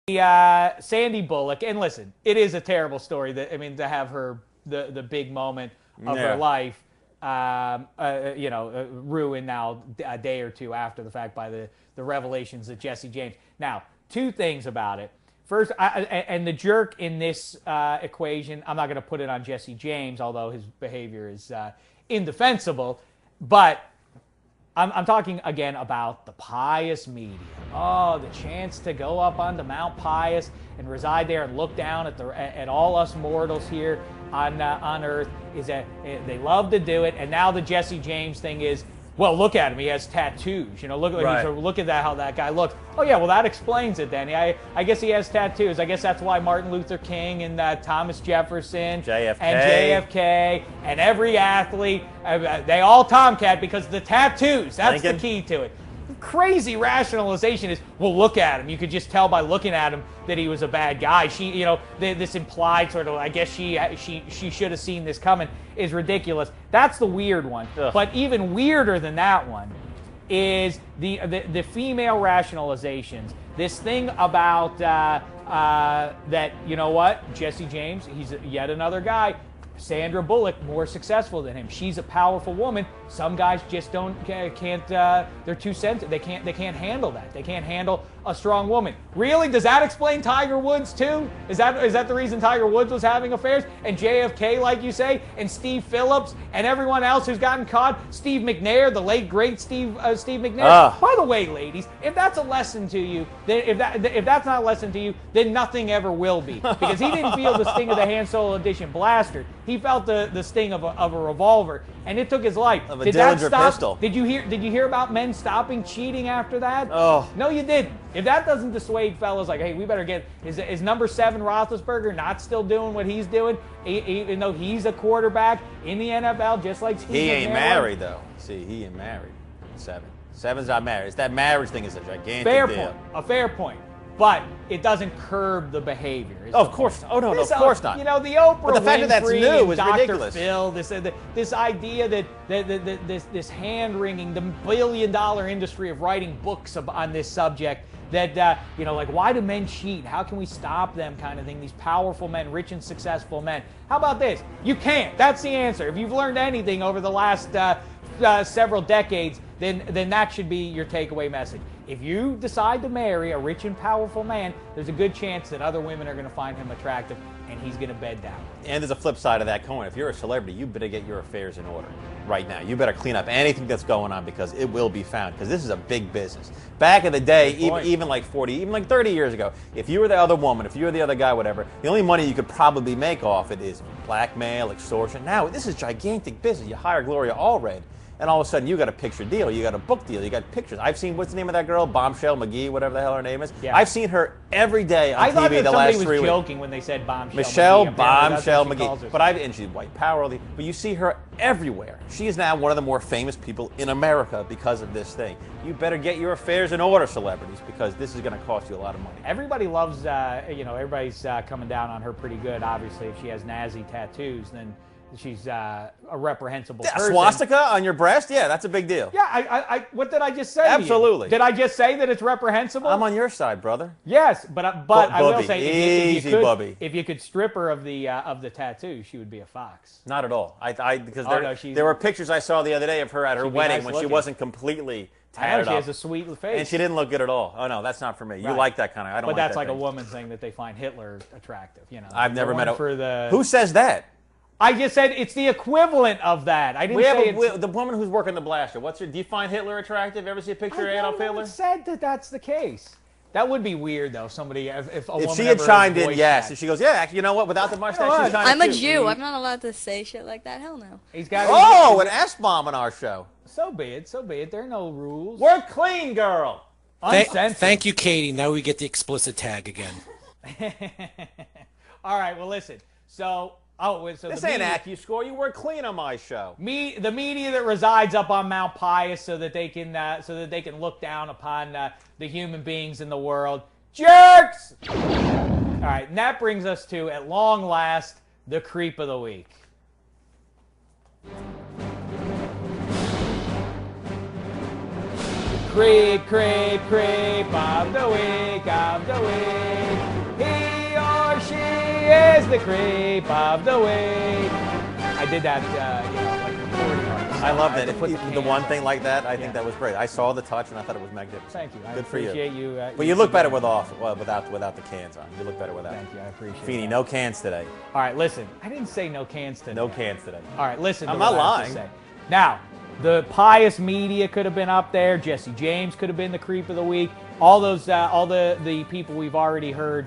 Sandy Bullock, and listen, it is a terrible story. To have her the big moment of her life, ruined now a day or two after the fact by the revelations of Jesse James. Now, two things about it. First, and the jerk in this equation, I'm not going to put it on Jesse James, although his behavior is indefensible, but I'm talking again about the pious media. Oh, the chance to go up onto Mount Pius and reside there and look down at all us mortals here on Earth is that they love to do it. And now the Jesse James thing is, well, look at him. He has tattoos. Look at that. How that guy looks. Oh yeah, well that explains it then. I guess he has tattoos. I guess that's why Martin Luther King and Thomas Jefferson JFK. and JFK and every athlete, they all Tomcat because the tattoos. That's Lincoln. The key to it. Crazy rationalization is, well, look at him. You could just tell by looking at him that he was a bad guy. This implied sort of, I guess she should have seen this coming is ridiculous. That's the weird one. Ugh. But even weirder than that one is the female rationalizations. This thing about that, you know what, Jesse James, he's yet another guy. Sandra Bullock, more successful than him. She's a powerful woman. Some guys just can't. They're too sensitive. They can't handle that. They can't handle a strong woman. Really? Does that explain Tiger Woods too? Is that the reason Tiger Woods was having affairs? And JFK, like you say, and Steve Phillips, and everyone else who's gotten caught. Steve McNair, the late great Steve McNair. By the way, ladies, if that's a lesson to you, then if that's not a lesson to you, then nothing ever will be. Because he didn't feel the sting of the Han Solo Edition blaster. He felt the sting of a revolver, and it took his life. Of a Dillinger pistol. Did you hear about men stopping cheating after that? Oh. No, you didn't. If that doesn't dissuade fellas like, hey, we better get, is number 7 Roethlisberger not still doing what he's doing, even though he's a quarterback in the NFL, just like Steve He ain't McNair? married, though. See, he ain't married. 7. 7's not married. It's that marriage thing is a gigantic Fair deal. point. A fair point. But it doesn't curb the behavior. Of course. Oh, no, of course not. The Oprah But the fact that that's new is Dr. ridiculous. Phil, this idea that this hand-wringing, the billion-dollar industry of writing books on this subject, that, like, why do men cheat? How can we stop them kind of thing? These powerful men, rich and successful men. How about this? You can't. That's the answer. If you've learned anything over the last several decades, then that should be your takeaway message. If you decide to marry a rich and powerful man, there's a good chance that other women are going to find him attractive, and he's going to bed down. And there's a flip side of that coin. If you're a celebrity, you better get your affairs in order right now. You better clean up anything that's going on because it will be found, because this is a big business. Back in the day, even like 40, even like 30 years ago, if you were the other woman, if you were the other guy, whatever, the only money you could probably make off it is blackmail, extortion. Now, this is gigantic business. You hire Gloria Allred, and all of a sudden, you got a picture deal, you got a book deal, you got pictures. I've seen, what's the name of that girl? Bombshell McGee, whatever the hell her name is. Yeah. I've seen her every day on TV the last 3 weeks. I thought somebody was joking when they said Bombshell Michelle McGee. Bombshell McGee. And she's white power. But you see her everywhere. She is now one of the more famous people in America because of this thing. You better get your affairs in order, celebrities, because this is going to cost you a lot of money. Everybody loves, everybody's coming down on her pretty good. Obviously, if she has Nazi tattoos, then she's a reprehensible person. Swastika on your breast? Yeah, that's a big deal. Yeah, what did I just say? Absolutely. Did I just say that it's reprehensible? I'm on your side, brother. Yes, but I will say, if you could strip her of the tattoo, she would be a fox. Not at all. Because there were pictures I saw the other day of her at her wedding when she wasn't completely tatted up. She has a sweet face. And she didn't look good at all. Oh, no, that's not for me. You like that kind of, I don't like that. But that's like a woman saying that they find Hitler attractive. I've never met Who says that? I just said it's the equivalent of that. I didn't say the woman who's working the blaster. Do you find Hitler attractive? Ever see a picture of Adolf Hitler? I said that that's the case. That would be weird, though. If a woman she had chimed in, yes. And she goes, yeah, you know what? Without the mustache, she's I'm a Jew. I'm not allowed to say shit like that. Hell no. An S-bomb on our show. So be it. So be it. There are no rules. We're clean, girl. Thank you, Katie. Now we get the explicit tag again. All right. Well, listen. So this ain't AccuScore. You work clean on my show. The media that resides up on Mount Pius, so that they can look down upon the human beings in the world. Jerks. All right, and that brings us to, at long last, the creep of the week. Creep, creep, creep of the week, of the week. the creep of the week. I did that, like recording artist. I love that. The one thing like that, I think that was great. I saw the touch and I thought it was magnificent. Thank you. Good for you. Appreciate you. But you look better without the cans on. You look better without. Thank you. I appreciate it. Feeney, no cans today. All right, listen. I didn't say no cans today. No cans today. All right, listen. I'm not lying. Now, the pious media could have been up there. Jesse James could have been the creep of the week. All those, all the people we've already heard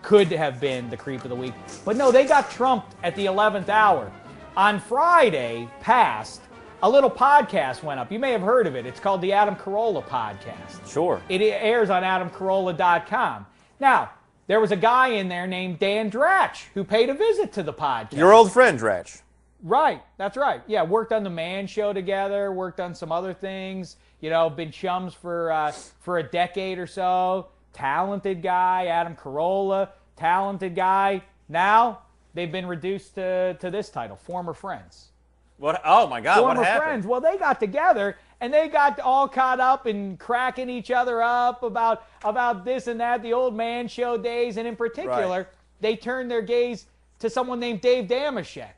could have been the creep of the week. But no, they got trumped at the 11th hour. On Friday past, a little podcast went up. You may have heard of it. It's called the Adam Carolla Podcast. Sure. It airs on AdamCarolla.com. Now, there was a guy in there named Dan Dratch who paid a visit to the podcast. Your old friend, Dratch. Right, that's right. Yeah, worked on the Man Show together, worked on some other things. You know, been chums for a decade or so. Talented guy, Adam Carolla, talented guy. Now they've been reduced to this title, former friends. What? Oh my God! Former what happened? friends. Well, they got together and they got all caught up and cracking each other up about this and that, the old Man Show days, and in particular, they turned their gaze to someone named Dave Dameshek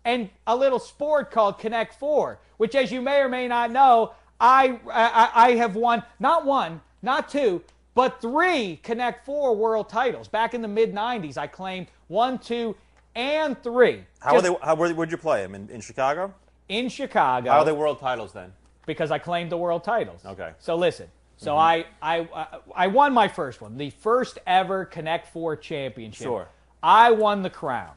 and a little sport called Connect Four, which, as you may or may not know, I have won not one, not two, but 3 Connect Four world titles. Back in the mid-'90s, I claimed 1, 2, and 3. Where'd you play them? In Chicago? In Chicago. How are they world titles then? Because I claimed the world titles. Okay. So listen. So I won my first one, the first ever Connect Four championship. Sure. I won the crown.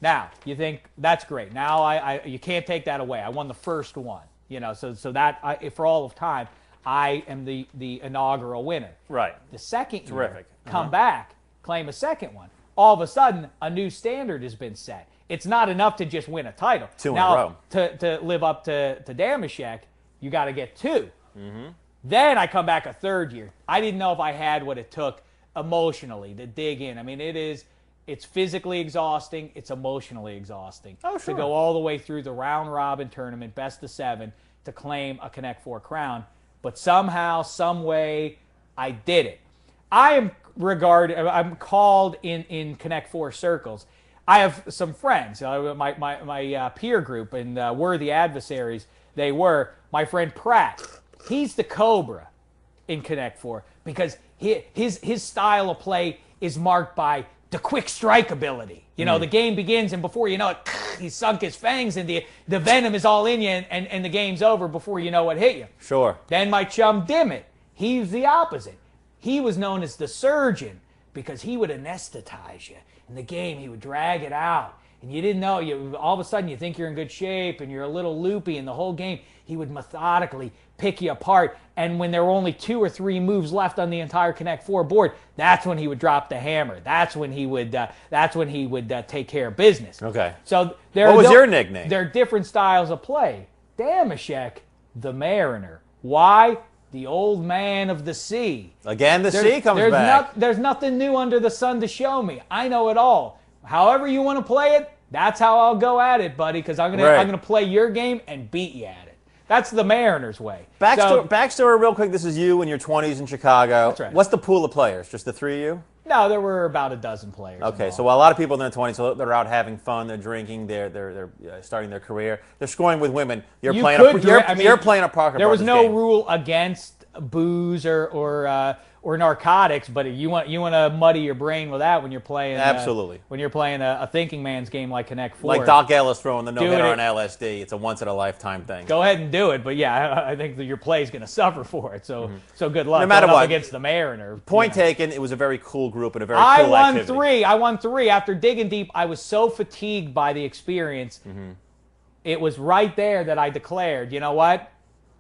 Now you think that's great. Now you can't take that away. I won the first one. You know, so that for all of time, I am the inaugural winner. Right. The second Terrific. year, come back, claim a second one. All of a sudden, a new standard has been set. It's not enough to just win a title. 2 in a now, row. To live up to Dameshek, you got to get 2. Mm-hmm. Then I come back a third year. I didn't know if I had what it took emotionally to dig in. I mean, it's physically exhausting. It's emotionally exhausting. Oh, sure. To go all the way through the round-robin tournament, best of 7, to claim a Connect Four crown. But somehow, some way, I did it. I'm called in Connect Four circles. I have some friends, my peer group, and worthy adversaries they were. My friend Pratt, he's the Cobra in Connect Four because his style of play is marked by the quick strike ability. You know, the game begins, and before you know it, he sunk his fangs, and the venom is all in you, and the game's over before you know what hit you. Sure. Then my chum Dimmitt, he's the opposite. He was known as the surgeon because he would anesthetize you. In the game, he would drag it out. And you didn't know, all of a sudden you think you're in good shape and you're a little loopy, and the whole game, he would methodically pick you apart. And when there were only 2 or 3 moves left on the entire Connect Four board, that's when he would drop the hammer. That's when he would take care of business. Okay. So what was your nickname? There are different styles of play. Dameshek, the Mariner. Why? The old man of the sea. Again, the sea comes back. There's nothing new under the sun to show me. I know it all. However you want to play it, that's how I'll go at it, buddy, because I'm gonna play your game and beat you at it. That's the Mariners way. Backstory real quick. This is you in your 20s in Chicago. That's right. What's the pool of players? Just the 3 of you? No, there were about a dozen players. Okay, involved. so while a lot of people in their 20s, they're out having fun, they're drinking, they're starting their career, they're scoring with women. You're playing a Parker. There was no game. rule against booze or narcotics, but you want to muddy your brain with that when you're playing. Absolutely. When you're playing a thinking man's game like Connect Four. Like Doc Ellis throwing the no-hitter on LSD. It's a once-in-a-lifetime thing. Go ahead and do it, but yeah, I think that your play is going to suffer for it. So good luck. No matter what, against the Mariner. Point taken. It was a very cool group and a very cool activity. I won 3. After digging deep, I was so fatigued by the experience. It was right there that I declared, you know what?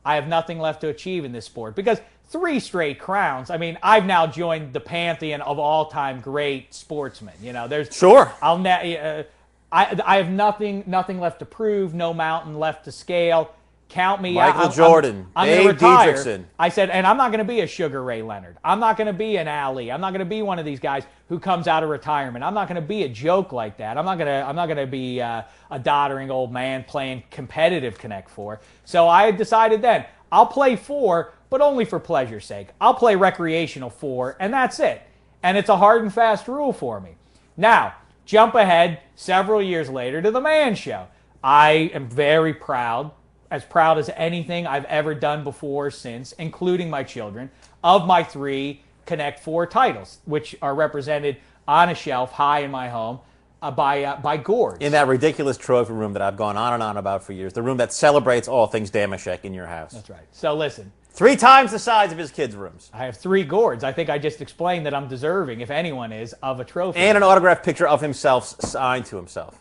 I have nothing left to achieve in this sport. Because 3 straight crowns. I mean, I've now joined the pantheon of all-time great sportsmen. You know, there's sure. I have nothing left to prove. No mountain left to scale. Count me out. Michael Jordan, Dave Dietrichson. I said, and I'm not going to be a Sugar Ray Leonard. I'm not going to be an Ali. I'm not going to be one of these guys who comes out of retirement. I'm not going to be a joke like that. I'm not going to be a doddering old man playing competitive Connect Four. So I decided then I'll play 4, but only for pleasure's sake. I'll play recreational 4, and that's it. And it's a hard and fast rule for me. Now, Jump ahead several years later to the Man Show. I am very proud, as proud as anything I've ever done before or since, including my children, of my 3 Connect 4 titles, which are represented on a shelf high in my home by Gourds. In that ridiculous trophy room that I've gone on and on about for years, the room that celebrates all things Damashek in your house. That's right. So listen. 3 times the size of his kids' rooms. I have 3 Gourds. I think I just explained that I'm deserving, if anyone is, of a trophy. And an autographed picture of himself signed to himself.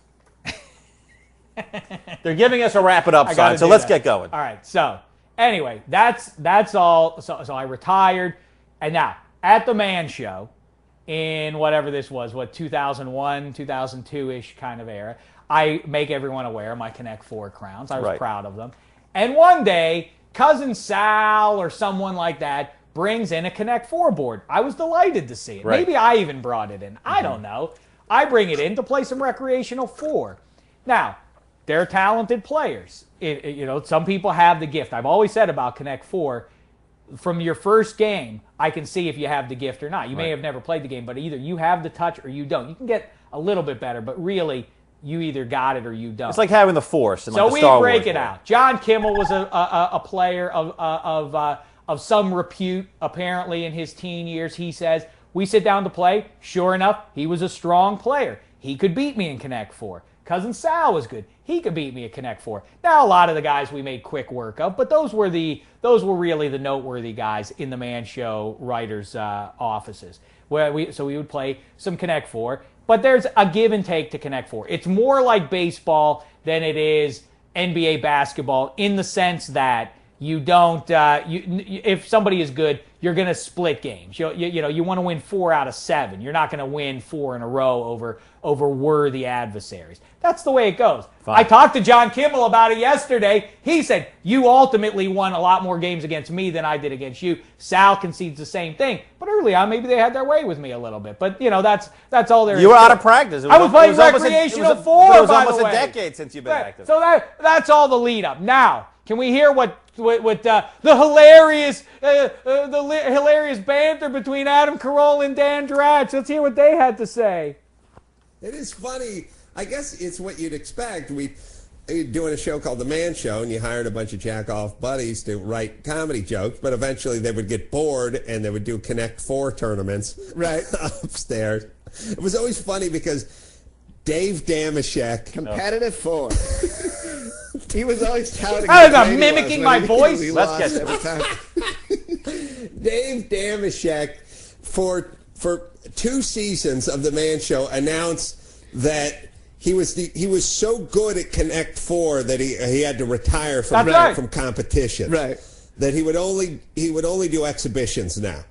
They're giving us a wrap it up sign, so let's get going. All right. So anyway, that's all. So I retired, and now at the Man Show, in whatever this was, 2001, 2002-ish kind of era, I make everyone aware of my Connect 4 crowns. I was proud of them. And one day, Cousin Sal or someone like that brings in a Connect 4 board. I was delighted to see it. Right. Maybe I even brought it in. I don't know. I bring it in to play some recreational 4. Now, they're talented players. Some people have the gift. I've always said about Connect 4, from your first game, I can see if you have the gift or not. You may have never played the game, but either you have the touch or you don't. You can get a little bit better, but really, you either got it or you don't. It's like having the Force. So we break it out. John Kimmel was a player of some repute, apparently, in his teen years. He says, we sit down to play. Sure enough, he was a strong player. He could beat me in Connect 4. Cousin Sal was good. He could beat me at Connect 4. Now, a lot of the guys we made quick work of, but those were really the noteworthy guys in the Man Show writers' offices. So we would play some Connect 4, but there's a give and take to Connect 4. It's more like baseball than it is NBA basketball in the sense that you don't. If somebody is good, you're going to split games. You want to win 4 out of 7. You're not going to win 4 in a row over worthy adversaries. That's the way it goes. Fine. I talked to John Kimmel about it yesterday. He said, you ultimately won a lot more games against me than I did against you. Sal concedes the same thing. But early on, maybe they had their way with me a little bit. But, that's all there is. You were out of practice. I was playing recreational 4, It was by almost the way. a decade since you've been active. So that's all the lead up. Now, can we hear what the hilarious banter between Adam Carolla and Dan Dratch? Let's hear what they had to say. It is funny. I guess it's what you'd expect. You're doing a show called The Man Show, and you hired a bunch of jack-off buddies to write comedy jokes, but eventually they would get bored, and they would do Connect 4 tournaments upstairs. It was always funny because Dave Damashek... Competitive 4. He was always touting... I was not mimicking my voice. Let's get every time. Dave Damashek, for 2 seasons of The Man Show, announced that he was so good at Connect 4 that he had to retire from competition. Right. That he would only do exhibitions now.